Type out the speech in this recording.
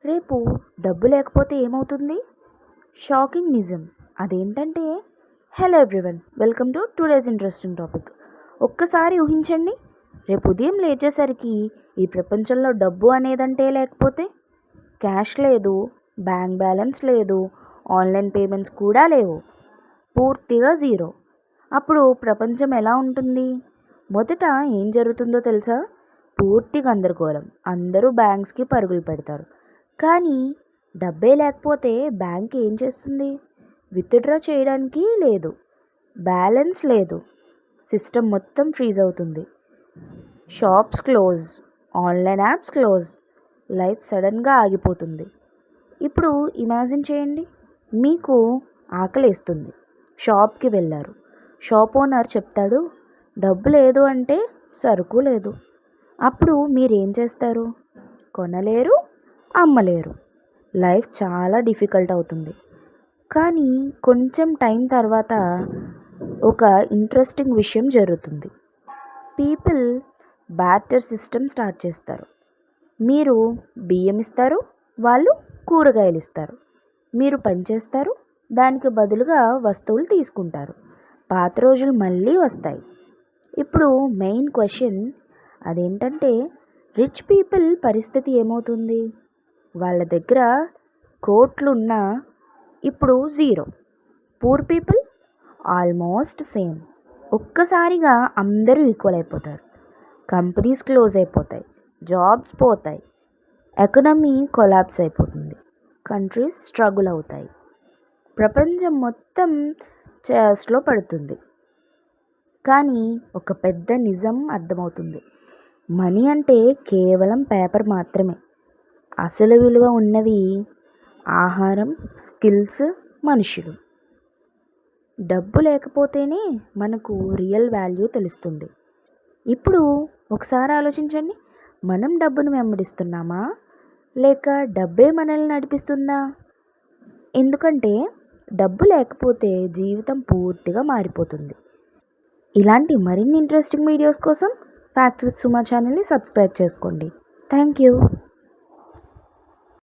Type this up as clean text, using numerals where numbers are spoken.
రేపు డబ్బు లేకపోతే ఏమవుతుంది? షాకింగ్ నిజం. అదేంటంటే, hello everyone, welcome to today's interesting topic. ఒక్కసారి ఊహించండి, రేపు ఉదయం లేచేసరికి ఈ ప్రపంచంలో డబ్బు అనేదంటే లేకపోతే, క్యాష్ లేదు, బ్యాంక్ బ్యాలెన్స్ లేదు, ఆన్లైన్ పేమెంట్స్ కూడా లేవు, పూర్తిగా జీరో. అప్పుడు ప్రపంచం ఎలా ఉంటుంది? మొదట ఏం జరుగుతుందో తెలుసా? పూర్తి గందరగోళం. అందరూ బ్యాంక్స్కి పరుగులు పెడతారు. కానీ డబ్బే లేకపోతే బ్యాంక్ ఏం చేస్తుంది? విత్డ్రా చేయడానికి లేదు, బ్యాలెన్స్ లేదు, సిస్టమ్ మొత్తం ఫ్రీజ్ అవుతుంది. Shops close, online apps close, life సడన్గా ఆగిపోతుంది. ఇప్పుడు ఇమాజిన్ చేయండి, మీకు ఆకలేస్తుంది, షాప్కి వెళ్ళారు. షాప్ ఓనర్ చెప్తాడు, డబ్బు లేదు అంటే సరుకు లేదు. అప్పుడు మీరేం చేస్తారు? కొనలేరు, అమ్మలేరు. లైఫ్ చాలా డిఫికల్ట్ అవుతుంది. కానీ కొంచెం టైం తర్వాత ఒక ఇంట్రెస్టింగ్ విషయం జరుగుతుంది. పీపుల్ బార్టర్ సిస్టమ్ స్టార్ట్ చేస్తారు. మీరు బియ్యం ఇస్తారు, వాళ్ళు కూరగాయలు ఇస్తారు. మీరు పనిచేస్తారు, దానికి బదులుగా వస్తువులు తీసుకుంటారు. పాత రోజులు మళ్ళీ వస్తాయి. ఇప్పుడు మెయిన్ క్వశ్చన్ అదేంటంటే, రిచ్ పీపుల్ పరిస్థితి ఏమవుతుంది? వాళ్ళ దగ్గర కోట్లున్నా ఇప్పుడు zero. Poor people almost same. ఒక్కసారిగా అందరూ ఈక్వల్ అయిపోతారు. కంపెనీస్ క్లోజ్ అయిపోతాయి, జాబ్స్ పోతాయి, ఎకనమీ కొలాప్స్ అయిపోతుంది, కంట్రీస్ స్ట్రగుల్ అవుతాయి, ప్రపంచం మొత్తం చేస్లో పడుతుంది. కానీ ఒక పెద్ద నిజం అర్థమవుతుంది. మనీ అంటే కేవలం పేపర్ మాత్రమే. అసలు విలువ ఉన్నవి ఆహారం, స్కిల్స్, మనుషులు. డబ్బు లేకపోతేనే మనకు రియల్ వాల్యూ తెలుస్తుంది. ఇప్పుడు ఒకసారి ఆలోచించండి, మనం డబ్బును వెంబడిస్తున్నామా, లేక డబ్బే మనల్ని నడిపిస్తుందా? ఎందుకంటే డబ్బు లేకపోతే జీవితం పూర్తిగా మారిపోతుంది. ఇలాంటి మరిన్ని ఇంట్రెస్టింగ్ వీడియోస్ కోసం ఫ్యాక్ట్స్ విత్ సుమా ఛానల్ని సబ్స్క్రైబ్ చేసుకోండి. Thank you.